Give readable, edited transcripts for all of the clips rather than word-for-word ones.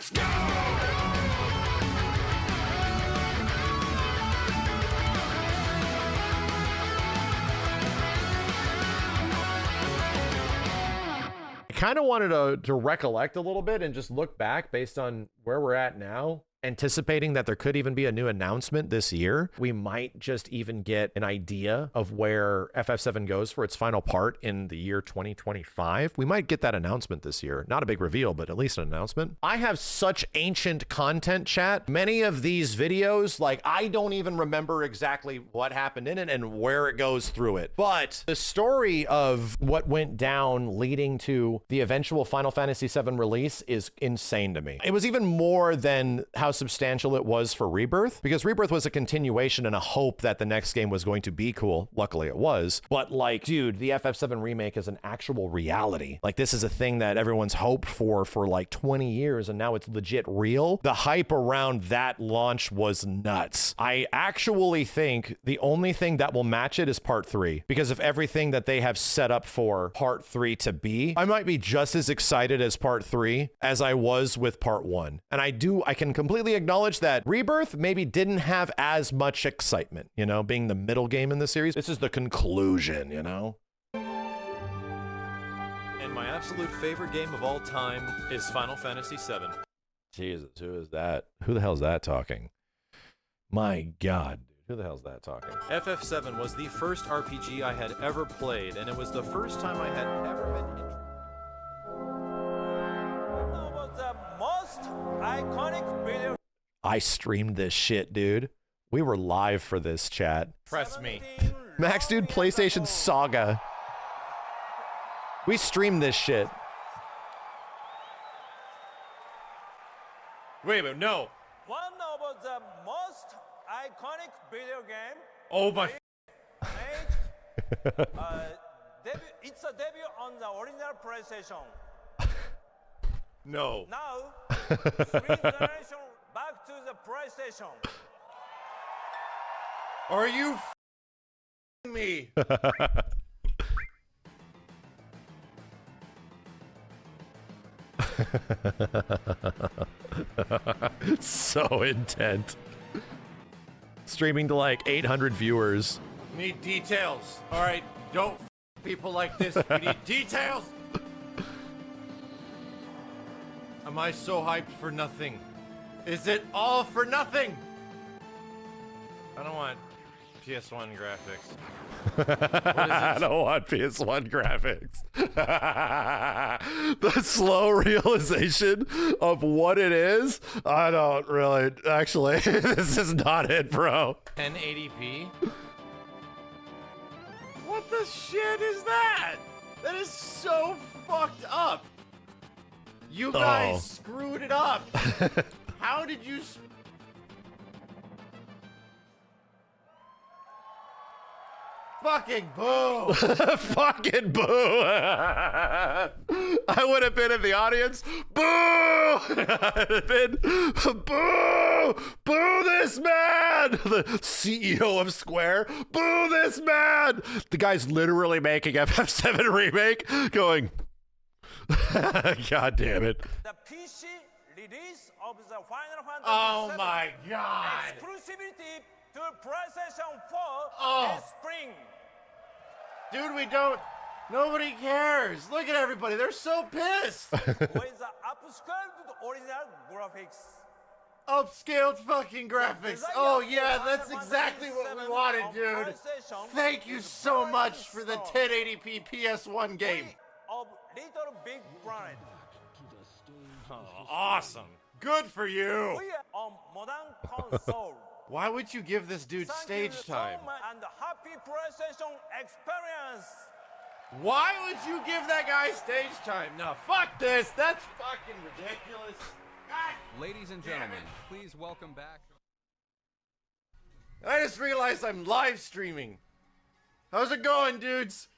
Let's go! I kind of wanted to recollect a little bit and just look back based on where we're at now, anticipating that there could even be a new announcement this year. We might just even get an idea of where FF7 goes for its final part in the year 2025. We might get that announcement this year. Not a big reveal, but at least an announcement. I have such ancient content, chat. Many of these videos, like, I don't even remember exactly what happened in it and where it goes through it. But the story of what went down leading to the eventual Final Fantasy VII release is insane to me. It was even more than how substantial it was for Rebirth, because Rebirth was a continuation and a hope that the next game was going to be cool. Luckily it was. But like, dude, the FF7 remake is an actual reality. Like, this is a thing that everyone's hoped for like 20 years, and now it's legit real. The hype around that launch was nuts. I actually think the only thing that will match it is part 3, because of everything that they have set up for part 3 to be. I might be just as excited as part 3 as I was with part 1. And I can completely acknowledge that Rebirth maybe didn't have as much excitement, you know, being the middle game in the series. This is the conclusion, you know? And my absolute favorite game of all time is Final Fantasy VII. Jesus, who is that? Who the hell's that talking? My God, dude, who the hell's that talking? FF7 was the first RPG I had ever played, and it was the first time I had ever been interested. Iconic video. I streamed this shit, dude. We were live for this, chat. Press me. Max, dude, PlayStation Saga. We streamed this shit. Wait a minute, no. One of the most iconic video game. Oh my. It's a debut on the original PlayStation. No. Now, 3 generations back to the PlayStation. Are you me? So intent. Streaming to like 800 viewers. Need details. All right, don't people like this. We need details. Am I so hyped for nothing? Is it all for nothing? I don't want PS1 graphics. I don't want PS1 graphics. The slow realization of what it is, I don't really, actually, this is not it, bro. 1080p? What the shit is that? That is so fucked up. You guys screwed it up. How did you... Fucking boo! Fucking boo! I would have been in the audience. Boo! I'd have been boo! Boo this man! The CEO of Square. Boo this man! The guy's literally making FF7 remake, going. God damn it. The PC release of the Final Fantasy Oh VII my God! exclusivity to PlayStation 4 this spring. Dude, we don't... Nobody cares. Look at everybody. They're so pissed. With the upscaled original graphics. Upscaled fucking graphics. Oh yeah, that's exactly what we wanted, dude. Thank you so much for the 1080p PS1 game. Of Little Big Planet. Oh, awesome. Good for you. We are on modern console. Why would you give this dude stage time? And happy PlayStation experience. Why would you give that guy stage time? No, fuck this. That's fucking ridiculous. God. Ladies and gentlemen, please welcome back. I just realized I'm live streaming. How's it going, dudes?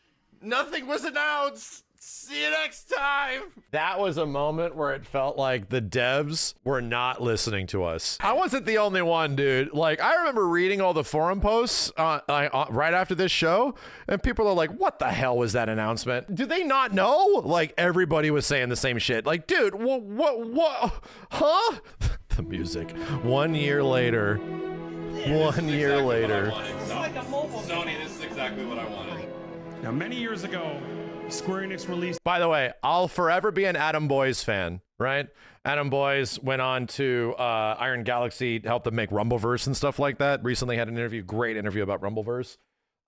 Nothing was announced. See you next time. That was a moment where it felt like the devs were not listening to us. I wasn't the only one, dude. Like, I remember reading all the forum posts right after this show, and people are like, what the hell was that announcement? Do they not know? Like, everybody was saying the same shit. Like, dude, what, huh? The music. 1 year later. 1 year later. Sony, this is exactly what I wanted. Now, many years ago, Square Enix released... By the way, I'll forever be an Adam Boyes fan, right? Adam Boyes went on to Iron Galaxy, helped them make Rumbleverse and stuff like that. Recently had an interview, great interview about Rumbleverse.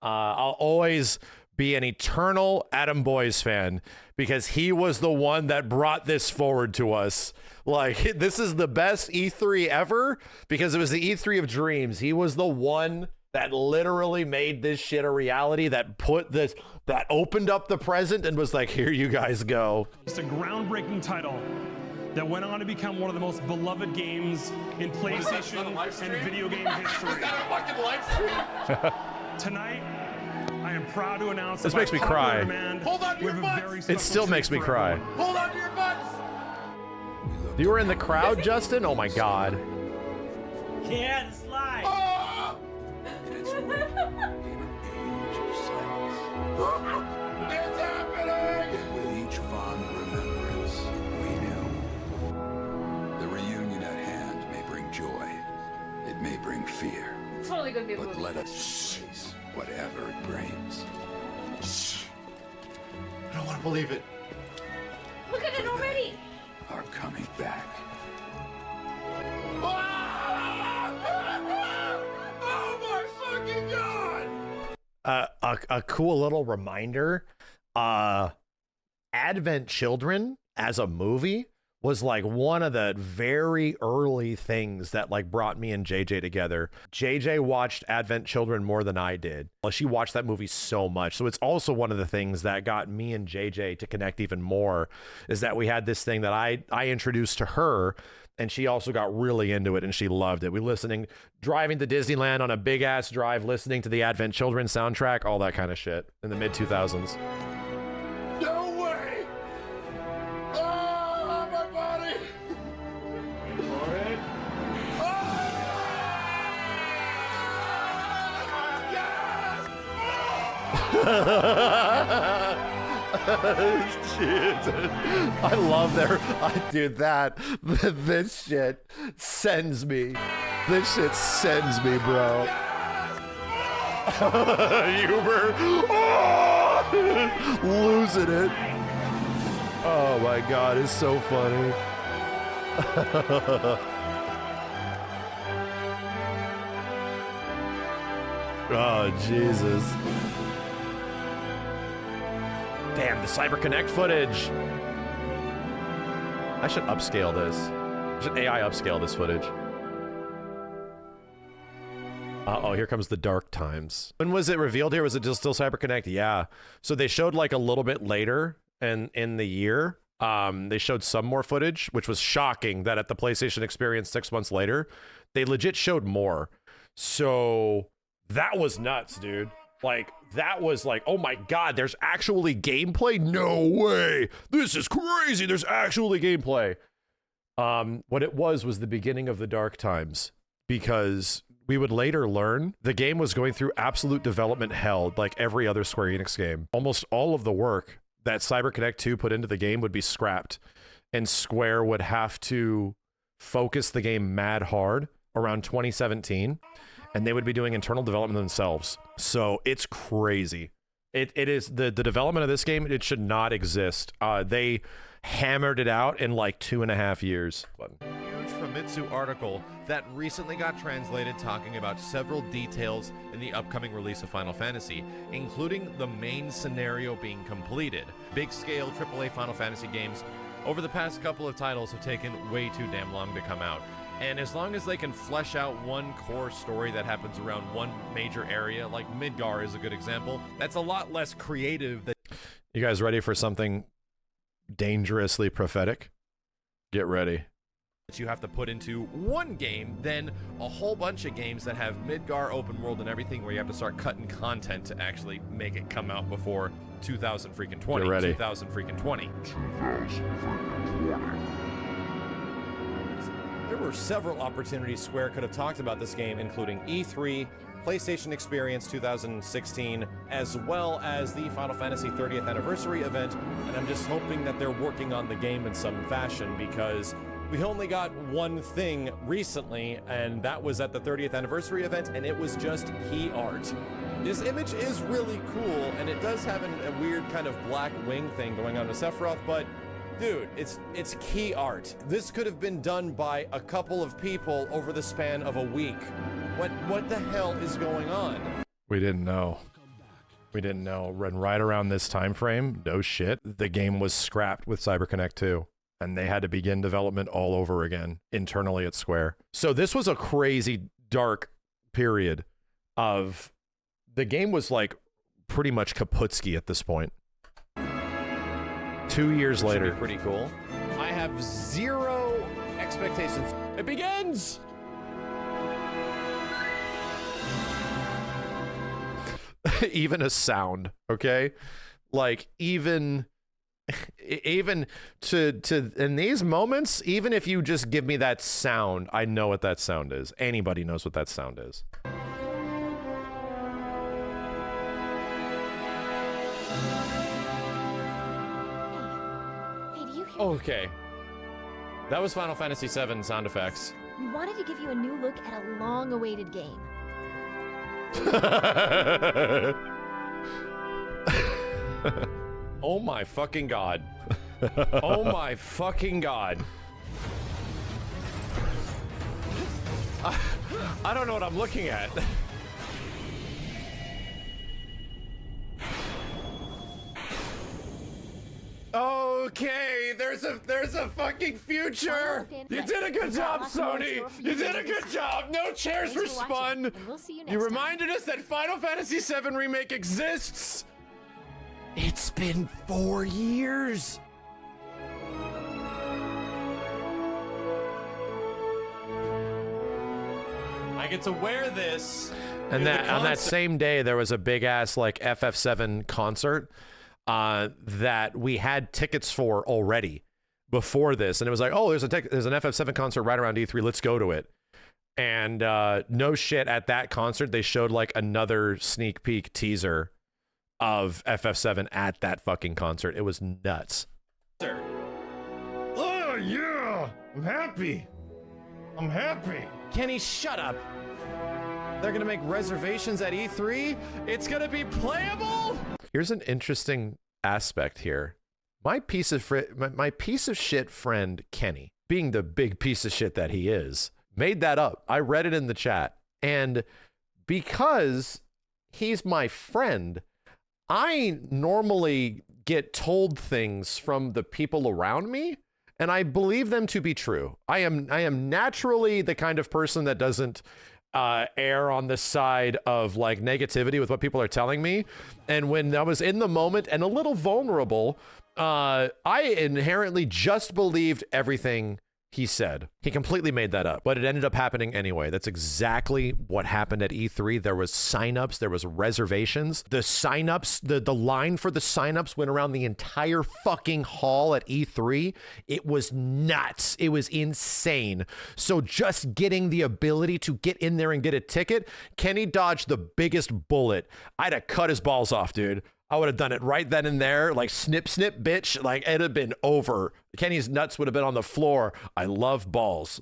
I'll always be an eternal Adam Boyes fan because he was the one that brought this forward to us. Like, this is the best E3 ever because it was the E3 of dreams. He was the one that literally made this shit a reality, that put this, that opened up the present and was like, here you guys go. It's a groundbreaking title that went on to become one of the most beloved games in PlayStation and video game history. Is that a fucking live stream? Tonight, I am proud to announce This that makes by me popular cry. demand, Hold on to we your have a butts. very It special still makes me treat for cry. everyone. Hold on to your butts. You were in the crowd, Justin? Oh my God. Yeah, the slide. Oh! It's happening! With each fond remembrance, we knew the reunion at hand may bring joy. It may bring fear. Totally gonna be a But movie. let us face whatever it brings. I don't want to believe it. Look at it already. Are coming back. Oh my fucking god! A cool little reminder. Advent Children as a movie was like one of the very early things that like brought me and JJ together. JJ watched Advent Children more than I did. Well, she watched that movie so much. So it's also one of the things that got me and JJ to connect even more, is that we had this thing that I introduced to her, and she also got really into it and she loved it. We driving to Disneyland on a big ass drive, listening to the Advent Children soundtrack, all that kind of shit in the mid 2000s. No way! Oh, my body! Shit. I love dude, this shit sends me. This shit sends me, bro. Huber. Oh! Losing it. Oh my God, it's so funny. Oh, Jesus. Damn, the CyberConnect footage. I should upscale this. I should AI upscale this footage. Uh-oh, here comes the dark times. When was it revealed here? Was it still CyberConnect? Yeah. So they showed like a little bit later in the year. They showed some more footage, which was shocking that at the PlayStation Experience 6 months later, they legit showed more. So that was nuts, dude. Like, that was like, oh my God, there's actually gameplay? No way. This is crazy. There's actually gameplay. What it was the beginning of the dark times, because we would later learn the game was going through absolute development hell like every other Square Enix game. Almost all of the work that CyberConnect 2 put into the game would be scrapped, and Square would have to focus the game mad hard around 2017, and they would be doing internal development themselves. So it's crazy. It is the development of this game, it should not exist. They hammered it out in like 2.5 years. Huge Famitsu article that recently got translated talking about several details in the upcoming release of Final Fantasy, including the main scenario being completed. Big scale AAA Final Fantasy games over the past couple of titles have taken way too damn long to come out. And as long as they can flesh out one core story that happens around one major area, like Midgar is a good example, that's a lot less creative than... You guys ready for something dangerously prophetic? Get ready. that you have to put into one game than a whole bunch of games that have Midgar open world and everything where you have to start cutting content to actually make it come out before 2020. Get ready. 2020. There were several opportunities Square could have talked about this game, including E3, PlayStation Experience 2016, as well as the Final Fantasy 30th Anniversary event, and I'm just hoping that they're working on the game in some fashion, because we only got one thing recently, and that was at the 30th Anniversary event, and it was just key art. This image is really cool, and it does have a weird kind of black wing thing going on with Sephiroth, but dude, it's key art. This could have been done by a couple of people over the span of a week. What the hell is going on? We didn't know. We didn't know. And right around this time frame, no shit, the game was scrapped with CyberConnect 2. And they had to begin development all over again internally at Square. So this was a crazy dark period of the game was like pretty much Kaputski at this point. 2 years later. Pretty cool. I have zero expectations. It begins! Even a sound, okay? Like even to in these moments, even if you just give me that sound, I know what that sound is. Anybody knows what that sound is. Hey, do you hear? Okay. That was Final Fantasy VII sound effects. We wanted to give you a new look at a long-awaited game. Oh my fucking god. Oh my fucking god. I don't know what I'm looking at. Okay, there's a fucking future. You did a good job, Sony. You did a good job. No chairs were spun. You reminded us that Final Fantasy VII Remake exists. It's been 4 years. I get to wear this. And that on that same day, there was a big ass like FF7 concert that we had tickets for already before this, and it was like, oh, there's an FF7 concert right around E3. Let's go to it. And no shit, at that concert they showed like another sneak peek teaser of FF7 at that fucking concert. It was nuts. Oh yeah, I'm happy. I'm happy. Kenny, shut up. They're gonna make reservations at E3. It's gonna be playable. Here's an interesting aspect here. My piece of shit friend Kenny, being the big piece of shit that he is, made that up. I read it in the chat, and because he's my friend, I normally get told things from the people around me, and I believe them to be true. I am naturally the kind of person that doesn't err on the side of like negativity with what people are telling me. And when I was in the moment and a little vulnerable, I inherently just believed everything he said. He completely made that up, but it ended up happening anyway. That's exactly what happened at E3. There was signups, there was reservations. The signups, the line for the signups went around the entire fucking hall at E3. It was nuts. It was insane. So just getting the ability to get in there and get a ticket, Kenny dodged the biggest bullet. I'd have cut his balls off, dude. I would have done it right then and there, like snip, snip, bitch. Like it'd have been over. Kenny's nuts would have been on the floor. I love balls.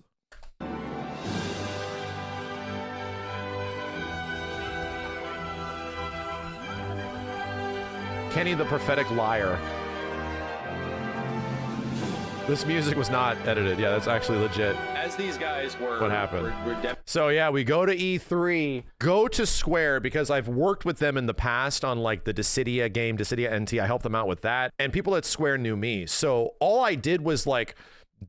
Kenny the prophetic liar. This music was not edited. Yeah, that's actually legit. As these guys were... What happened? So yeah, we go to E3, go to Square, because I've worked with them in the past on like the Dissidia game, Dissidia NT. I helped them out with that. And people at Square knew me. So all I did was like,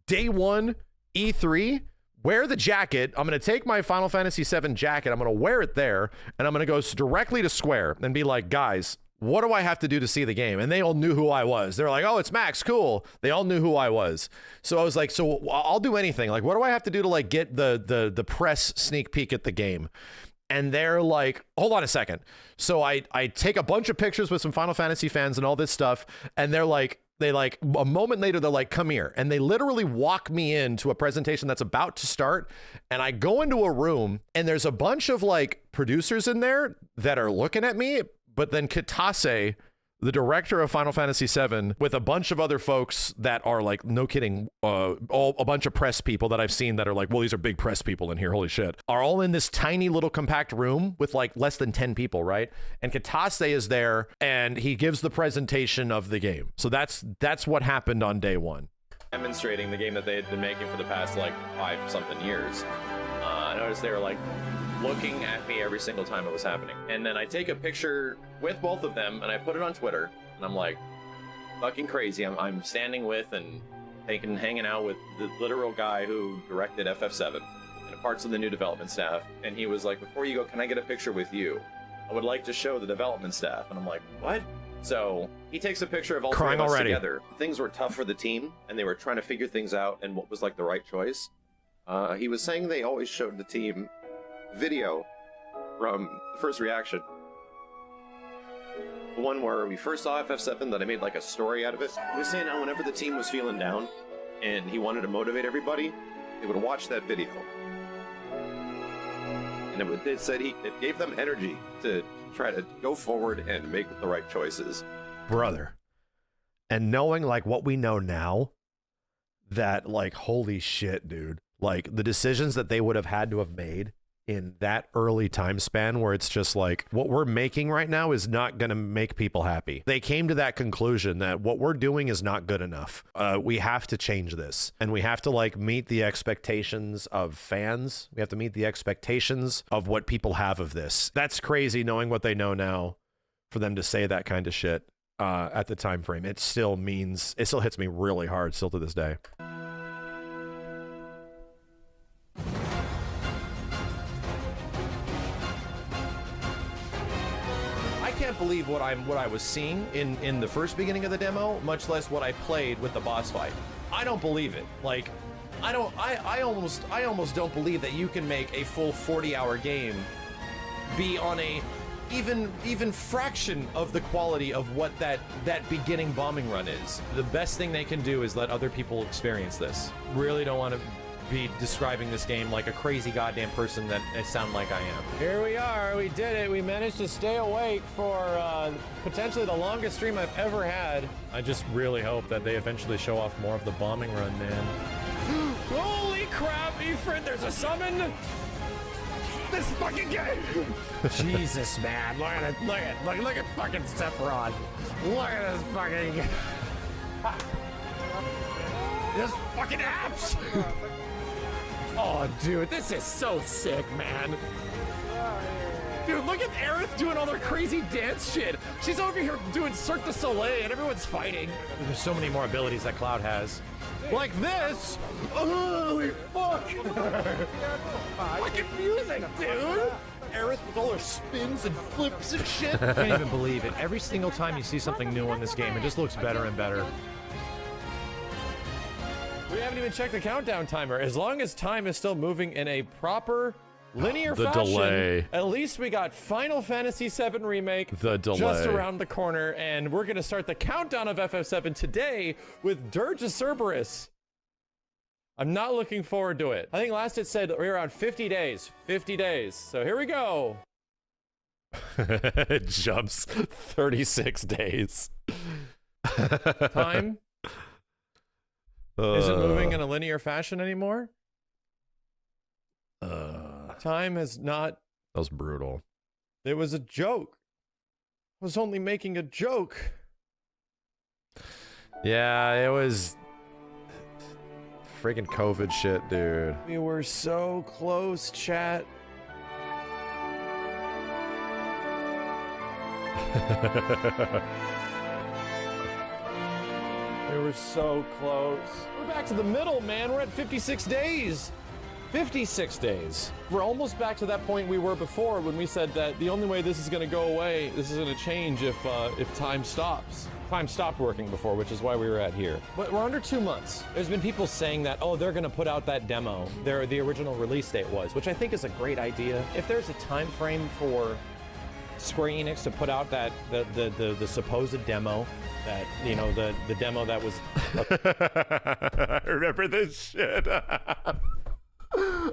day one, E3, wear the jacket. I'm going to take my Final Fantasy VII jacket. I'm going to wear it there. And I'm going to go directly to Square and be like, guys, what do I have to do to see the game? And they all knew who I was. They're like, oh, it's Max, cool. They all knew who I was. So I was like, so I'll do anything. Like, what do I have to do to like get the press sneak peek at the game? And they're like, hold on a second. So I take a bunch of pictures with some Final Fantasy fans and all this stuff. And they're like, a moment later, they're like, come here. And they literally walk me into a presentation that's about to start. And I go into a room and there's a bunch of like producers in there that are looking at me. But then Kitase, the director of Final Fantasy VII, with a bunch of other folks that are like, no kidding, a bunch of press people that I've seen that are like, well, these are big press people in here, holy shit, are all in this tiny little compact room with like less than 10 people, right? And Kitase is there and he gives the presentation of the game. So that's what happened on day one. Demonstrating the game that they had been making for the past like 5-something years. I noticed they were like looking at me every single time it was happening. And then I take a picture with both of them and I put it on Twitter and I'm like, fucking crazy. I'm standing with and hanging out with the literal guy who directed FF7 and parts of the new development staff. And he was like, before you go, can I get a picture with you? I would like to show the development staff. And I'm like, what? So he takes a picture of all three of us together. Things were tough for the team and they were trying to figure things out and what was like the right choice. He was saying they always showed the team video from the first reaction. The one where we first saw FF7 that I made like a story out of it. He was saying how whenever the team was feeling down and he wanted to motivate everybody, they would watch that video. And it said it gave them energy to try to go forward and make the right choices. Brother. And knowing like what we know now, that like, holy shit, dude. Like the decisions that they would have had to have made in that early time span where it's just like what we're making right now is not going to make people happy. They came to that conclusion that what we're doing is not good enough. We have to change this and we have to like meet the expectations of fans. We have to meet the expectations of what people have of this. That's crazy knowing what they know now for them to say that kind of shit at the time frame. It still hits me really hard still to this day. I can't believe what I was seeing in the first beginning of the demo, much less what I played with the boss fight. I don't believe it. Like, I almost don't believe that you can make a full 40-hour game be on a even fraction of the quality of what that beginning bombing run is. The best thing they can do is let other people experience this. Really don't want to be describing this game like a crazy goddamn person that I sound like I am. Here we are, we did it. We managed to stay awake for potentially the longest stream I've ever had. I just really hope that they eventually show off more of the bombing run, man. Holy crap, Efren, there's a summon! This fucking game! Jesus, man, look at it, look at fucking Sephiroth. Look at this fucking... this fucking apps! Oh, dude, this is so sick, man. Dude, look at Aerith doing all their crazy dance shit. She's over here doing Cirque du Soleil and everyone's fighting. There's so many more abilities that Cloud has. Like this! Holy fuck! Fucking music, dude! Aerith with all her spins and flips and shit. I can't even believe it. Every single time you see something new on this game, it just looks better and better. We haven't even checked the countdown timer. As long as time is still moving in a proper linear fashion, delay. At least we got Final Fantasy VII Remake just around the corner, and we're going to start the countdown of FF7 today with Dirge of Cerberus. I'm not looking forward to it. I think last it said we're around 50 days. 50 days. So here we go. It jumps 36 days. Time isn't moving in a linear fashion anymore. Time has not. That was brutal. It was a joke. I was only making a joke. Yeah, it was freaking COVID shit, dude. We were so close, chat. We were so close. We're back to the middle, man. We're at 56 days. 56 days. We're almost back to that point we were before when we said that the only way this is going to go away, this is going to change if time stops. Time stopped working before, which is why we were at here. But we're under 2 months. There's been people saying that, oh, they're going to put out that demo. The original release date was, which I think is a great idea. If there's a time frame for Square Enix to put out that the supposed demo, that, you know, the demo that was I remember this shit.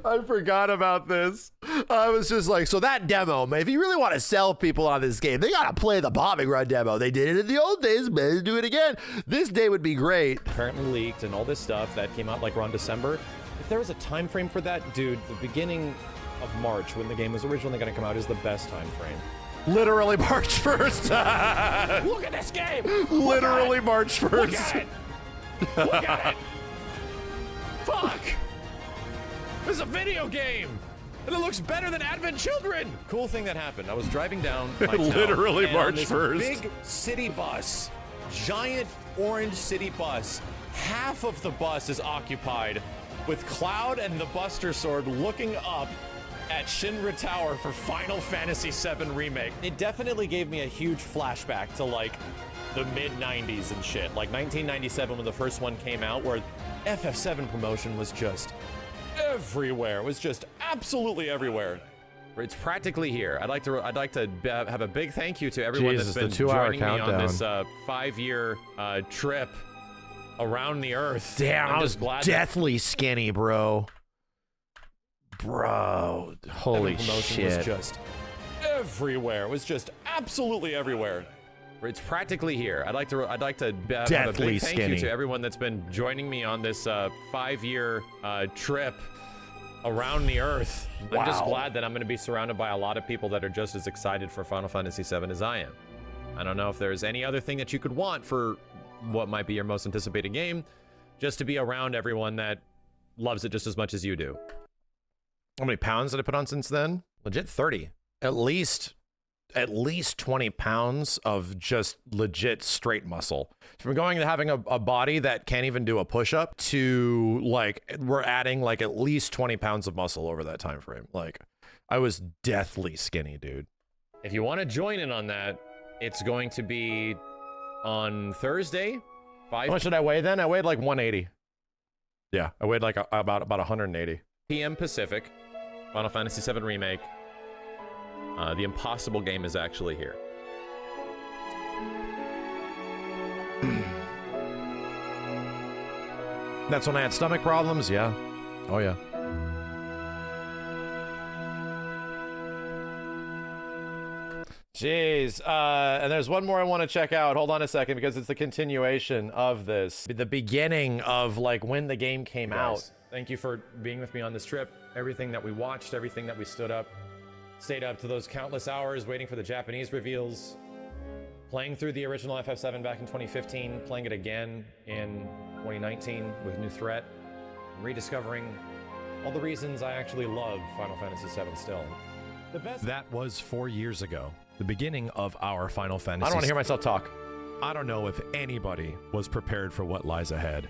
I forgot about this. I was just like, so that demo, man, if you really want to sell people on this game, they gotta play the bombing run demo. They did it in the old days, but let's do it again. This day would be great. apparently leaked and all this stuff that came out like around December. If there was a time frame for that, dude, the beginning of March when the game was originally going to come out is the best time frame. Literally March 1st. Look at this game! Literally March 1st. Look at it! Look at it! Fuck! This is a video game! And it looks better than Advent Children! Cool thing that happened. I was driving down my town, Literally and March on this 1st. big city bus, giant orange city bus, half of the bus is occupied with Cloud and the Buster Sword looking up at Shinra Tower for Final Fantasy VII Remake. It definitely gave me a huge flashback to like the mid-90s and shit. Like 1997 when the first one came out, where FF7 promotion was just everywhere. It was just absolutely everywhere. It's practically here. I'd like to have a big thank you to everyone Jesus, that's the been 2-hour joining me on this countdown. 5-year trip around the Earth. Damn, I'm I was just glad deathly skinny, bro. Bro, holy promotion was shit. just everywhere. It was just absolutely everywhere. It's practically here. I'd like to have a Deathly big thank skinny. you to everyone that's been joining me on this 5-year trip around the Earth. I'm just Wow. glad that I'm going to be surrounded by a lot of people that are just as excited for Final Fantasy VII as I am. I don't know if there's any other thing that you could want for what might be your most anticipated game, just to be around everyone that loves it just as much as you do. How many pounds did I put on since then? Legit 30. At least 20 pounds of just legit straight muscle. From going to having a body that can't even do a push-up to like we're adding like at least 20 pounds of muscle over that time frame. Like I was deathly skinny, dude. If you want to join in on that, it's going to be on Thursday. How much did I weigh then? I weighed like 180. Yeah, I weighed like about 180. p.m. Pacific. Final Fantasy VII Remake. The impossible game is actually here. That's when I had stomach problems. Yeah. Oh yeah. Jeez. And there's one more I want to check out. Hold on a second, because it's the continuation of this. The beginning of like when the game came out. Thank you for being with me on this trip. Everything that we watched, everything that we stayed up to those countless hours waiting for the Japanese reveals, playing through the original FF7 back in 2015, playing it again in 2019 with New Threat, rediscovering all the reasons I actually love Final Fantasy VII still. The best. That was 4 years ago, the beginning of our Final Fantasy. I don't want to hear myself talk. I don't know if anybody was prepared for what lies ahead.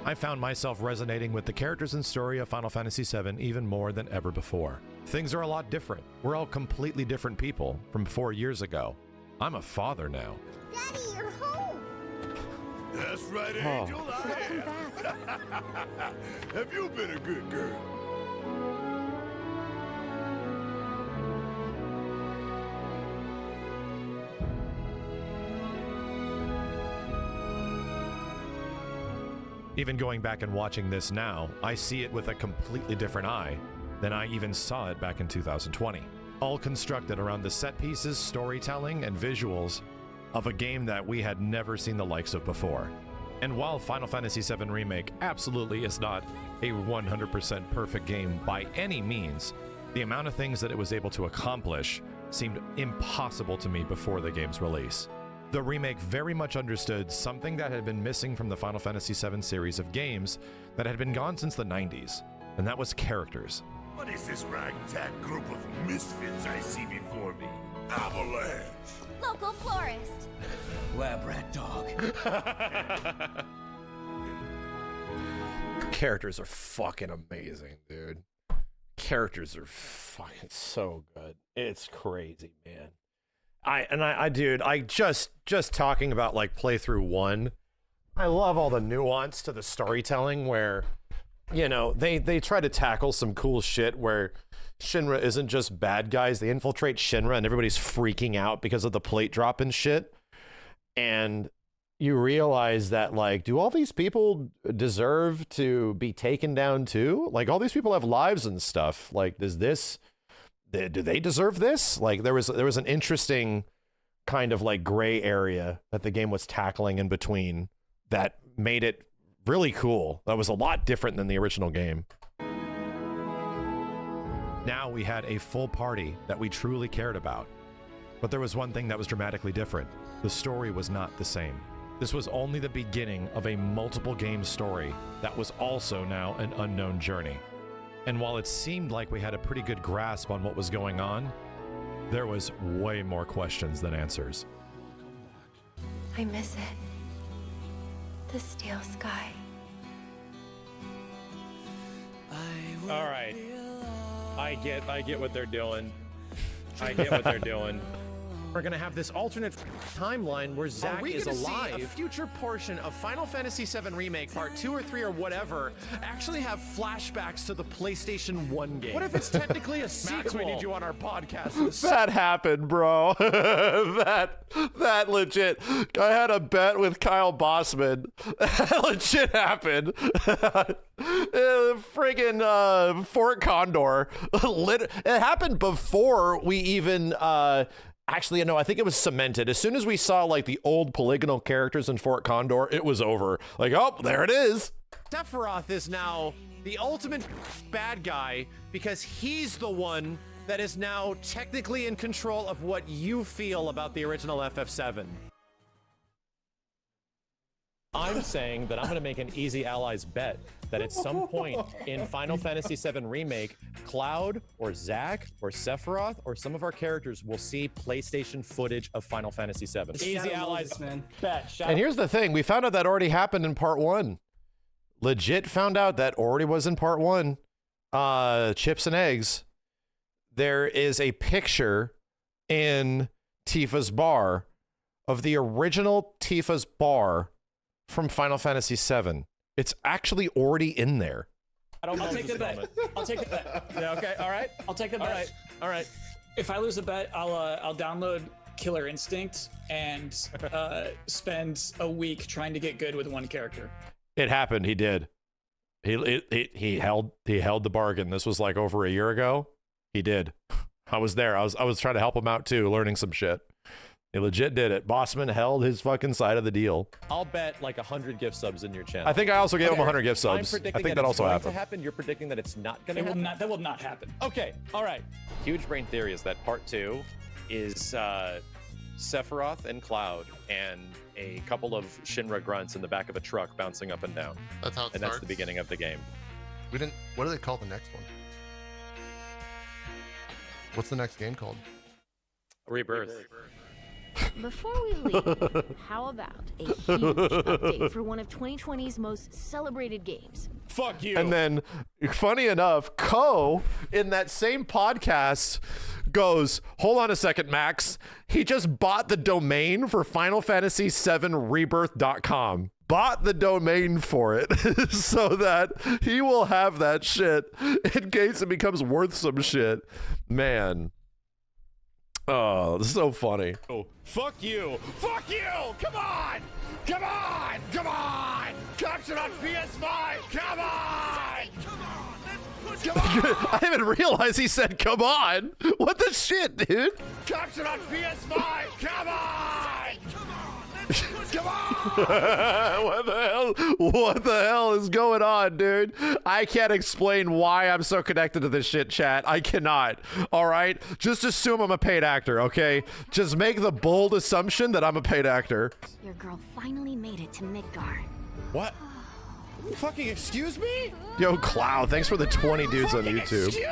I found myself resonating with the characters and story of Final Fantasy VII even more than ever before. Things are a lot different. We're all completely different people from 4 years ago. I'm a father now. Daddy, you're home! That's right, Angel. I am. Have you been a good girl? Even going back and watching this now, I see it with a completely different eye than I even saw it back in 2020. All constructed around the set pieces, storytelling, and visuals of a game that we had never seen the likes of before. And while Final Fantasy VII Remake absolutely is not a 100% perfect game by any means, the amount of things that it was able to accomplish seemed impossible to me before the game's release. The remake very much understood something that had been missing from the Final Fantasy VII series of games that had been gone since the 90s, and that was characters. What is this ragtag group of misfits I see before me? Avalanche! Look, local florist. Lab rat dog. Characters are fucking amazing, dude. Characters are fucking so good. It's crazy, man. Dude, just talking about like playthrough 1, I love all the nuance to the storytelling where, you know, they try to tackle some cool shit where Shinra isn't just bad guys. They infiltrate Shinra and everybody's freaking out because of the plate drop and shit. And you realize that, like, do all these people deserve to be taken down too? Like, all these people have lives and stuff. Like, do they deserve this? Like, there was an interesting kind of like gray area that the game was tackling in between that made it really cool. That was a lot different than the original game. Now we had a full party that we truly cared about. But there was one thing that was dramatically different. The story was not the same. This was only the beginning of a multiple game story that was also now an unknown journey. And while it seemed like we had a pretty good grasp on what was going on, there was way more questions than answers. I miss it. The steel sky. All right. I get what they're doing. I get what they're doing. We're gonna have this alternate timeline where Zack is alive. See a future portion of Final Fantasy VII Remake Part 2 or 3 or whatever actually have flashbacks to the PlayStation 1 game? What if it's technically a sequel? Max, we need you on our podcast. That happened, bro. that legit. I had a bet with Kyle Bossman. That legit happened. Friggin' Fort Condor. It happened before we even actually, no, I think it was cemented. As soon as we saw like the old polygonal characters in Fort Condor, it was over. Like, oh, there it is. Sephiroth is now the ultimate bad guy because he's the one that is now technically in control of what you feel about the original FF7. I'm saying that I'm going to make an Easy Allies bet that at some point in Final Fantasy VII Remake, Cloud or Zack or Sephiroth or some of our characters will see PlayStation footage of Final Fantasy VII. Easy allies, man. Bet. And here's the thing. We found out that already happened in Part 1. Legit found out that already was in Part 1. Chips and eggs. There is a picture in Tifa's bar of the original Tifa's bar from Final Fantasy VII. It's actually already in there. I'll take the bet. I'll take the bet. Yeah, okay, all right. I'll take the bet. All right. If I lose a bet, I'll download Killer Instinct and spend a week trying to get good with one character. It happened. He did. He held the bargain. This was like over a year ago. He did. I was there. I was trying to help him out too, learning some shit. He legit did it. Bossman held his fucking side of the deal. I'll bet like 100 gift subs in your channel. I think I also gave him 100 gift subs. I'm predicting I think that also it's going happened. to happen. You're predicting that it's not going to happen? That will not happen. Okay, all right. Huge brain theory is that part 2 is Sephiroth and Cloud and a couple of Shinra grunts in the back of a truck bouncing up and down. That's how it starts. That's the beginning of the game. We didn't. What do they call the next one? What's the next game called? Rebirth. Before we leave, how about a huge update for one of 2020's most celebrated games? Fuck you. And then, funny enough, Ko, in that same podcast, goes, hold on a second, Max. He just bought the domain for Final Fantasy VII Rebirth.com. Bought the domain for it so that he will have that shit in case it becomes worth some shit. Man. Oh, this is so funny. Oh, fuck you. Fuck you. Come on. Come on. Come on. Capture on PS5. Come on. Come on. I didn't even realize he said, come on. What the shit, dude? Capture on PS5. Come on. Come on. What the hell is going on, dude? I can't explain why I'm so connected to this shit, chat. I cannot. All right? Just assume I'm a paid actor, okay? Just make the bold assumption that I'm a paid actor. Your girl finally made it to Midgard. What? Fucking excuse me? Yo, Cloud, thanks for the 20 dudes on YouTube. Excuse me?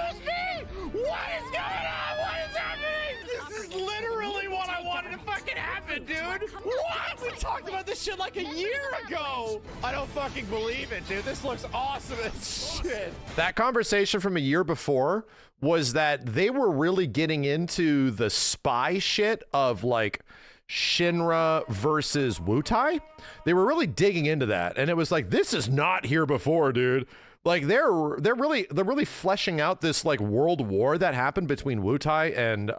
What is going on? What is happening? This is literally what I wanted to fucking happen. it, dude. What? We talked about this shit like a year ago. I don't fucking believe it, dude. This looks awesome as shit. That conversation from a year before was that they were really getting into the spy shit of like Shinra versus Wutai. They were really digging into that, and it was like, this is not here before, dude. Like they're really fleshing out this like world war that happened between Wutai and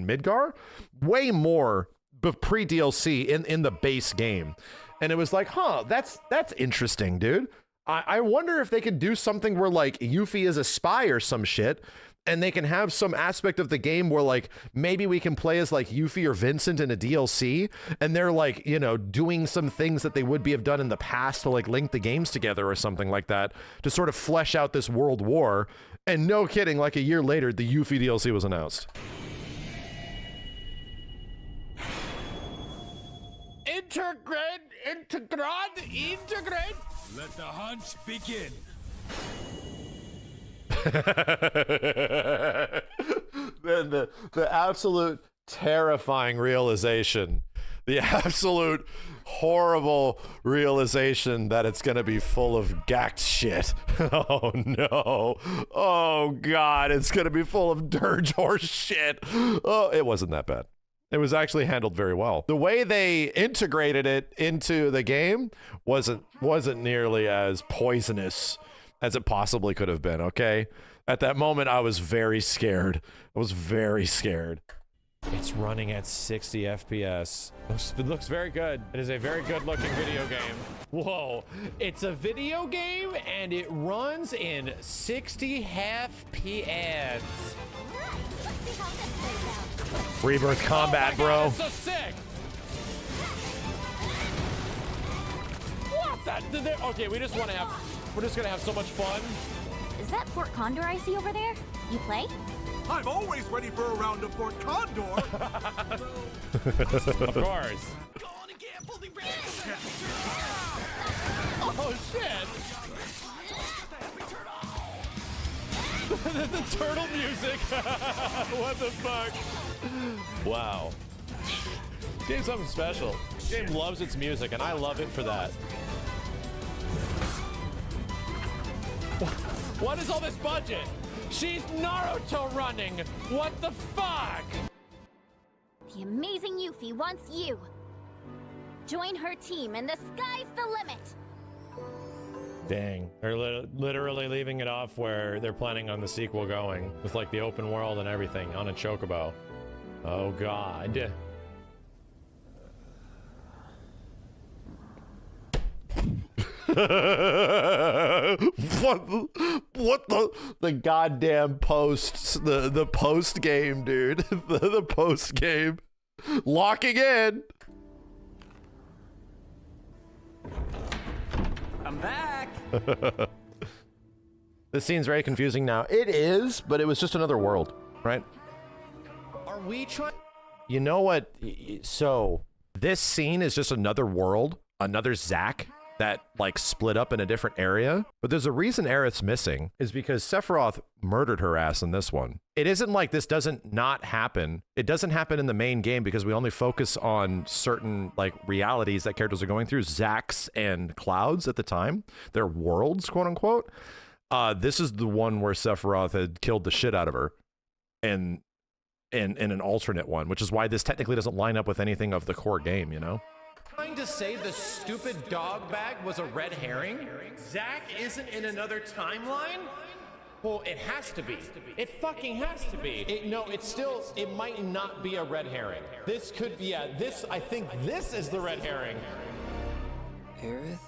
Midgar way more pre DLC in the base game, and it was like, huh, that's interesting, dude. I wonder if they could do something where like Yuffie is a spy or some shit, and they can have some aspect of the game where like maybe we can play as like Yuffie or Vincent in a DLC, and they're like, you know, doing some things that they would have done in the past to like link the games together or something like that to sort of flesh out this world war. And no kidding, like a year later, the Yuffie DLC was announced. Integrate. Let the hunt begin. Then the absolute terrifying realization, the absolute horrible realization that it's gonna be full of gacked shit. Oh no. Oh god, it's gonna be full of dirge horse shit. Oh, it wasn't that bad. It was actually handled very well. The way they integrated it into the game wasn't nearly as poisonous as it possibly could have been, okay? At that moment, I was very scared. I was very scared. It's running at 60 FPS. It looks very good. It is a very good-looking video game. Whoa. It's a video game, and it runs in 60 FPS. Rebirth combat, bro. So sick. What the? Okay, we're just gonna have so much fun. Is that Fort Condor I see over there? You play? I'm always ready for a round of Fort Condor. Of course. Oh shit! The turtle music. What the fuck? Wow. Game's something special. Game loves its music, and I love it for that. What is all this budget? She's Naruto running. What the fuck? The amazing Yuffie wants you. Join her team, and the sky's the limit. Dang. They're literally leaving it off where they're planning on the sequel going, with like the open world and everything on a chocobo. Oh god. what the goddamn posts, the post game, dude. the post game locking in. I'm back. This scene's very confusing now. It is, but it was just another world, right? Are we trying? You know what? So this scene is just another world, another Zack that like split up in a different area. But there's a reason Aerith's missing, is because Sephiroth murdered her ass in this one. It isn't like this doesn't not happen. It doesn't happen in the main game because we only focus on certain like realities that characters are going through, Zacks and Clouds at the time, their worlds, quote unquote. This is the one where Sephiroth had killed the shit out of her, and in an alternate one, which is why this technically doesn't line up with anything of the core game, you know? Trying to say the stupid dog bag was a red herring? Zack isn't in another timeline? Well, it has to be. It fucking has to be. It might not be a red herring. This could be I think this is the red herring. Aerith?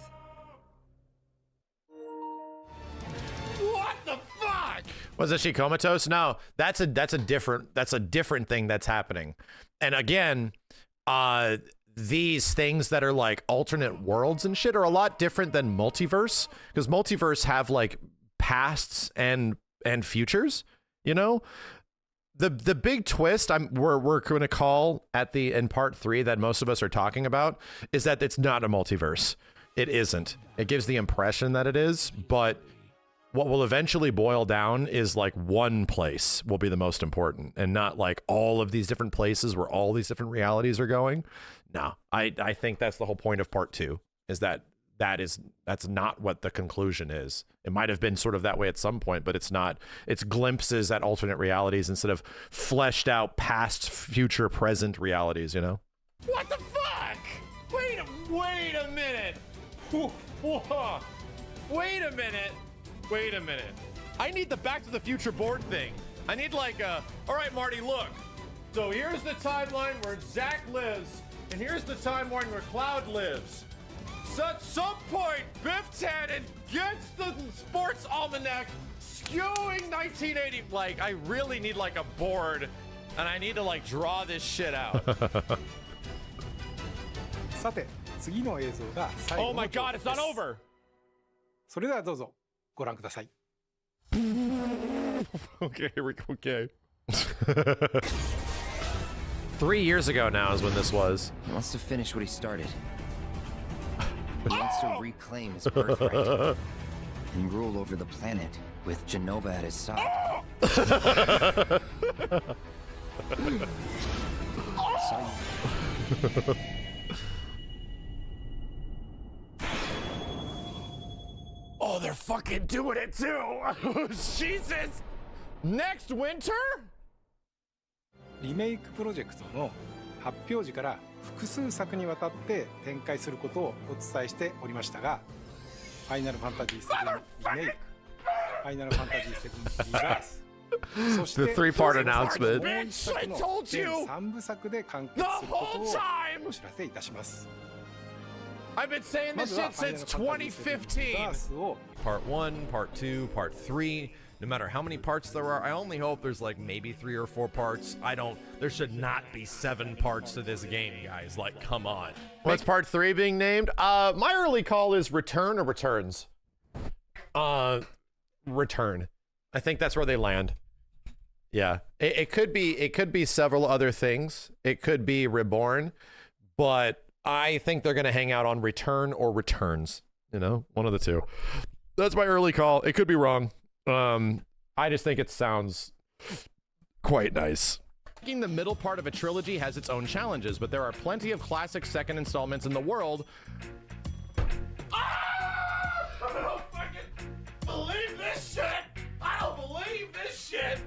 What the fuck? Was she comatose? No, that's a different thing that's happening. And again, these things that are like alternate worlds and shit are a lot different than multiverse, because multiverse have like pasts and futures, you know? The big twist we're going to call in part 3 that most of us are talking about is that it's not a multiverse. It isn't. It gives the impression that it is, but what will eventually boil down is like one place will be the most important, and not like all of these different places where all these different realities are going. No, I think that's the whole point of part 2, is that's not what the conclusion is. It might have been sort of that way at some point, but it's not. It's glimpses at alternate realities instead of fleshed out past, future, present realities, you know? What the fuck? Wait a minute. Wait a minute. I need the Back to the Future board thing. I need like a, all right, Marty, look. So here's the timeline where Zach lives, and here's the timeline where Cloud lives. So at some point, Biff Tannen gets the sports almanac skewing 1980. Like, I really need like a board, and I need to like draw this shit out. Oh my god, it's not over! それではどうぞご覧ください。 Okay, here we go. Okay. 3 years ago now is when this was. He wants to finish what he started. He wants to reclaim his birthright and rule over the planet with Genova at his side. Oh, they're fucking doing it too! Jesus! Next winter? リメイクプロジェクトの発表時から複数作にわたって展開することをお伝えしておりましたが、ファイナルファンタジー7リメイク、ファイナルファンタジー7リバース、そして The three-part announcement. もう一作の全3部作で完結することをお知らせいたします。 I've been saying this shit since 2015. Part 1, part 2, part 3. No matter how many parts there are, I only hope there's like maybe 3 or 4 parts. There should not be 7 parts to this game, guys. Like, come on. What's part 3 being named? My early call is Return or Returns. Return. I think that's where they land. Yeah. It could be several other things. It could be Reborn, but I think they're going to hang out on Return or Returns. You know, one of the two. That's my early call. It could be wrong. I just think it sounds quite nice. Making the middle part of a trilogy has its own challenges, but there are plenty of classic second installments in the world. I don't fucking believe this shit! I don't believe this shit!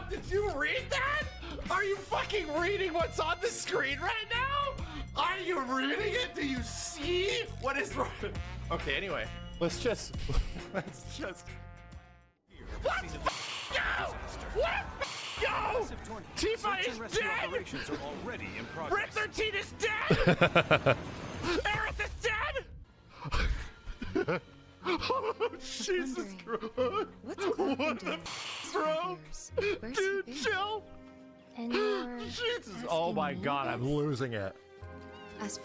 Did you read that? Are you fucking reading what's on the screen right now? Are you reading it? Do you see what is wrong? Okay, anyway, let's just. Let's go! Let's go! Tifa is dead! Red 13 is dead! Aerith is dead! Oh, Jesus Christ! What the bro? Dude, chill! Jesus! Oh my God, I'm losing it.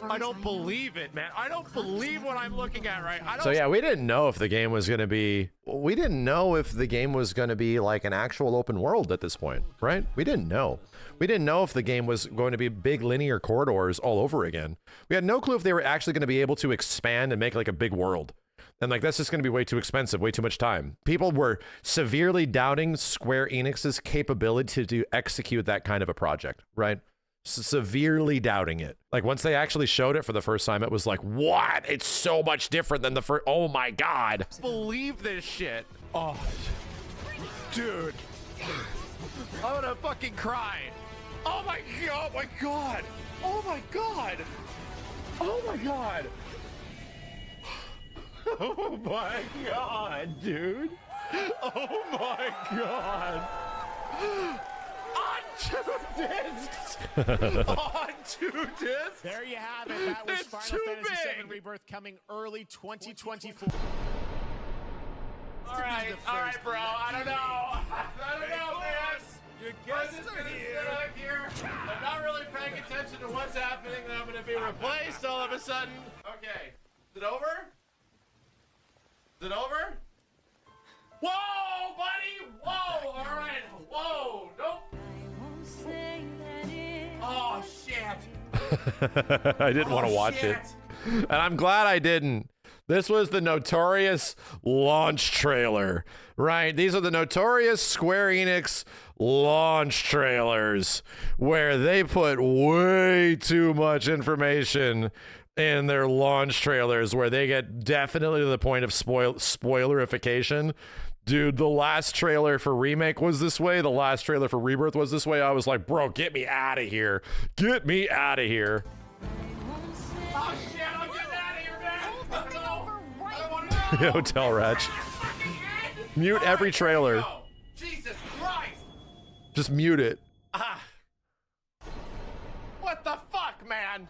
I don't believe it, man. I don't believe what I'm looking at right. So yeah, we didn't know if the game was going to be. We didn't know if the game was going to be like an actual open world at this point, right? We didn't know. We didn't know if the game was going to be big linear corridors all over again. We had no clue if they were actually going to be able to expand and make like a big world. And like, that's just going to be way too expensive, way too much time. People were severely doubting Square Enix's capability to execute that kind of a project, right? Severely doubting it. Like, once they actually showed it for the first time, it was like, what? It's so much different than the first. Oh my God. Believe this shit. Oh, dude. I'm gonna fucking cry. Oh my God. Oh my God. Oh my God. Oh my God. Oh my God, dude. Oh my God. On 2 discs. On 2 discs. There you have it. That was Final Fantasy VII Rebirth coming early 2024. All right, bro. I don't know, man. Your guests are here. I'm not really paying attention to what's happening. Then I'm going to be replaced all of a sudden. Okay. Is it over? Is it over? Whoa, buddy! Whoa! All right. Whoa! Nope. Oh shit! I didn't want to watch it, and I'm glad I didn't. This was the notorious launch trailer, right? These are the notorious Square Enix launch trailers where they put way too much information in their launch trailers, where they get definitely to the point of spoilerification. Dude, the last trailer for Remake was this way. The last trailer for Rebirth was this way. I was like, bro, get me out of here. Get me out of here. Oh shit, I'm getting out of here, man! I don't want to know! Hotel Wretch. Mute every trailer. Jesus Christ! Just mute it. What the fuck, man?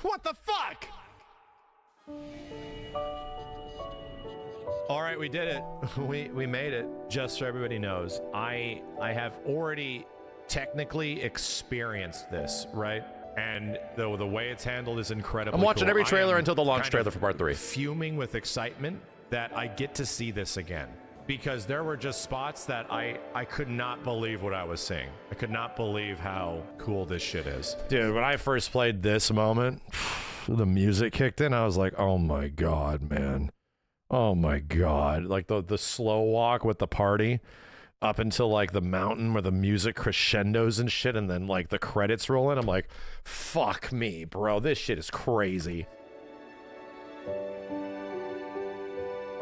What the fuck? All right, we did it. We made it. Just so everybody knows, I have already technically experienced this, right? And the way it's handled is incredible. I'm watching every trailer until the launch trailer for part 3. Fuming with excitement that I get to see this again, because there were just spots that I could not believe what I was seeing. I could not believe how cool this shit is. Dude, when I first played this moment, the music kicked in, I was like, oh my God, man. Oh my God. Like the slow walk with the party up until like the mountain where the music crescendos and shit, and then like the credits roll in. I'm like, fuck me, bro. This shit is crazy.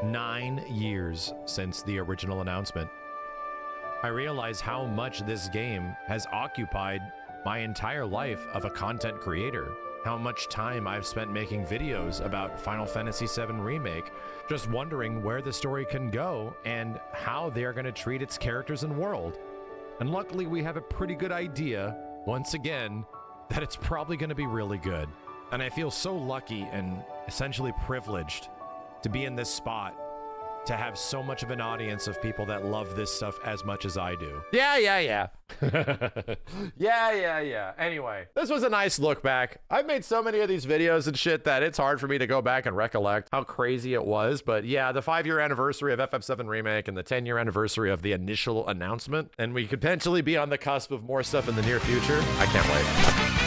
9 years since the original announcement. I realize how much this game has occupied my entire life of a content creator. How much time I've spent making videos about Final Fantasy VII Remake, just wondering where the story can go and how they're going to treat its characters and world. And luckily we have a pretty good idea, once again, that it's probably going to be really good. And I feel so lucky and essentially privileged to be in this spot, to have so much of an audience of people that love this stuff as much as I do. Yeah. Yeah. Anyway, this was a nice look back. I've made so many of these videos and shit that it's hard for me to go back and recollect how crazy it was. But yeah, the 5-year anniversary of FF7 Remake and the 10-year anniversary of the initial announcement. And we could potentially be on the cusp of more stuff in the near future. I can't wait.